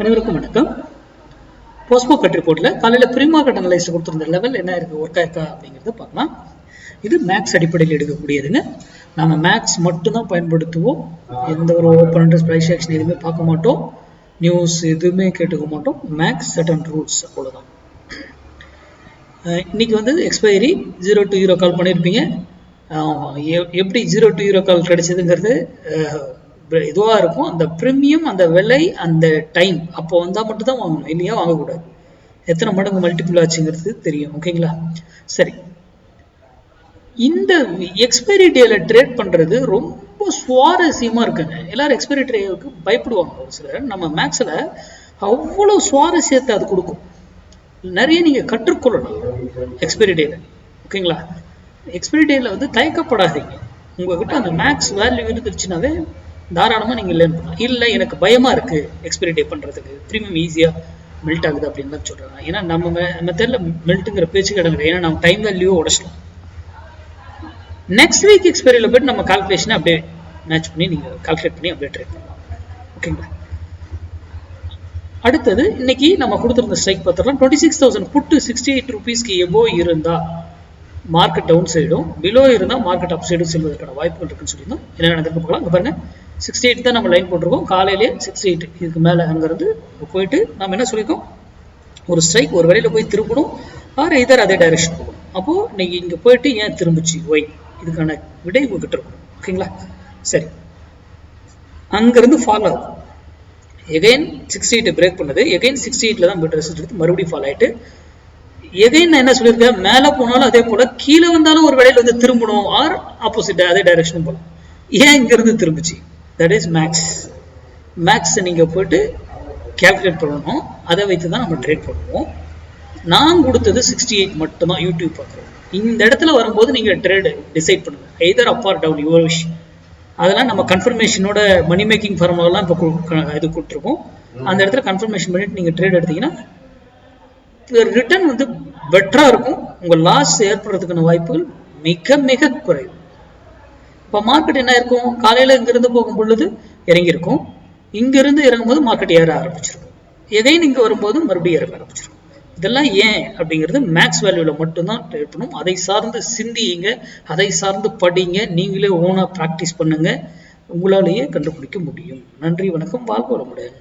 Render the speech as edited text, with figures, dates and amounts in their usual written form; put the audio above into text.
அனைவருக்கும் வணக்கம். Post market ரிப்போர்ட்ல காலையில ப்ரீ மார்க்கெட் அனலைஸ் கொடுத்திருந்த லெவல் என்ன இருக்கு, ஒர்க் ஆயிருக்கா அப்படிங்கறத பார்க்கலாம். இது மேக்ஸ் அடிப்படையில் எடுக்கக்கூடியதுங்க. நம்ம மேக்ஸ் மட்டும்தான் பயன்படுத்துவோம். எந்த ஒரு ஓப்பன் இன்ட்ரெஸ்ட் பிரைஸ் ஆக்ஷன் எதுவுமே பார்க்க மாட்டோம், நியூஸ் எதுவுமே கேட்டுக்க மாட்டோம். மேக்ஸ் சர்டன் ரூல்ஸ் அவ்வளவுதான். இன்னைக்கு வந்து எக்ஸ்பைரி 0 to 0 கால் பண்ணியிருப்பீங்க. எப்படி 0 to 0 கால் கிடைச்சதுங்கிறது இதுவா இருக்கும். அந்த பிரீமியம், அந்த விலை, அந்த டைம் அப்போ வந்தா மட்டும் தான் வாங்கணும், இல்லையா வாங்கக்கூடாது. எத்தனை மடங்கு மல்டிபிள் ஆச்சுங்கிறது தெரியும். ஓகேங்களா? சரி, இந்த எக்ஸ்பைரி டேல ட்ரேட் பண்றது ரொம்ப சுவாரஸ்யமா இருக்குங்க. எல்லாரும் எக்ஸ்பைரி டேவுக்கு பயப்படுவாங்க. ஒரு சிலர் நம்ம மேக்ஸ்ல அவ்வளவு சுவாரஸ்யத்தை அது கொடுக்கும். நிறைய நீங்க கற்றுக்கொள்ளலாம் எக்ஸ்பைரி டேல. ஓகேங்களா? எக்ஸ்பைரி டேல வந்து தயக்கப்படாதீங்க. உங்ககிட்ட அந்த மேக்ஸ் வேல்யூ இருந்துச்சுனாவே தாராளமா நீங்க லேர்ன் பண்ணலாம். இல்லை எனக்கு பயமா இருக்கு எக்ஸ்பைரி டே பண்றதுக்கு, ப்ரீமியம் ஈஸியா மெல்ட் ஆகுது அப்படின்னு தான் சொல்றாங்க. ஏன்னா நம்ம மெத்தட்ல மெல்ட்டுங்கிற பேச்சு கிடங்குது. ஏன்னா நம்ம டைம் வேல்யூ உடச்சிட்டோம். நெக்ஸ்ட் வீக் எக்ஸ்பைரியில போயிட்டு நம்ம கால்குலேஷனை அப்படியே மேட்ச் பண்ணி நீங்க கால்குலேட் பண்ணி அப்படியே ட்ரேட் பண்ணலாம். ஓகேங்களா? அடுத்தது இன்னைக்கு நம்ம கொடுத்துருந்த ஸ்ட்ரைக் பார்த்துடலாம். 26,000 புட்டு 68 ரூபீஸ்க்கு எபோ இருந்தா மார்க்கெட் டவுன் சைடும், பிலோ இருந்தால் மார்க்கெட் அப் சைடும் செல்வதற்கான வாய்ப்புகள் இருக்குன்னு சொல்லியிருந்தோம். என்ன நடந்திருக்கு பார்க்கலாம். இங்கே பாருங்க, 68 தான் நம்ம லைன் போட்டிருக்கோம். காலையிலே 68 இதுக்கு மேலே அங்கிருந்து போயிட்டு நம்ம என்ன சொல்லியிருக்கோம், ஒரு ஸ்ட்ரைக் ஒரு வழியில் போய் திரும்பணும், ஆறு இதர் அதே டைரக்ஷன் போகணும். அப்போது இன்னைக்கு இங்கே போயிட்டு ஏன் திரும்பிச்சு, ஒய், இதுக்கான விடை உங்ககிட்ட இருக்கும். ஓகேங்களா? சரி, அங்கிருந்து ஃபாலோ ஆகும். எகைன் 68 பிரேக் பண்ணது, எகைன் 68ல தான் போய்ட்டு ரெசிஸ்ட் எடுத்து மறுபடியும் ஃபாலோ ஆகிட்டு, எகைன் நான் என்ன சொல்லியிருக்கேன், மேலே போனாலும் அதே போல, கீழே வந்தாலும் ஒரு வேளையில் வந்து திரும்பணும், ஆர் ஆப்போசிட் அதே டைரக்ஷனும் போகலாம். ஏன் இங்கிருந்து திரும்பிச்சு? That is max. மேக்ஸ் நீங்க போயிட்டு கால்குலேட் பண்ணணும். அதை வைத்து தான் நம்ம ட்ரேட் பண்ணுவோம். நான் கொடுத்தது 68 மட்டும்தான். யூடியூப் பார்க்குறோம். இந்த இடத்துல வரும்போது நீங்க ட்ரேட் டிசைட் பண்ணுங்க, எதர் up are down, your wish. அதெல்லாம் நம்ம கன்ஃபர்மேஷனோட மணி மேக்கிங் ஃபார்முலாலாம் இப்போ இது கொடுத்துருக்கோம். அந்த இடத்துல கன்ஃபர்மேஷன் பண்ணிட்டு நீங்க ட்ரேட் எடுத்தீங்கன்னா ரிட்டர்ன் வந்து பெட்டரா இருக்கும். உங்க லாஸ் ஏற்படுறதுக்கான வாய்ப்புகள் மிக மிக குறைவு. இப்போ மார்க்கெட் என்ன இருக்கும், காலையில இங்கிருந்து போகும் பொழுது இறங்கி இருக்கும், இங்கிருந்து இறங்கும்போது மார்க்கெட் ஏற ஆரம்பிச்சிருக்கும், எகைன் இங்க வரும்போது மறுபடியும் இறங்க ஆரம்பிச்சிருக்கும். இதெல்லாம் ஏன் அப்படிங்கிறது மேக்ஸ் வேல்யூல மட்டும்தான் ட்ரேட் பண்ணும். அதை சார்ந்து சிந்தியுங்க, அதை சார்ந்து படிங்க, நீங்களே ஓனா பிராக்டிஸ் பண்ணுங்க, உங்களாலேயே கண்டுபிடிக்க முடியும். நன்றி, வணக்கம், வாழ்க வளமுடன்.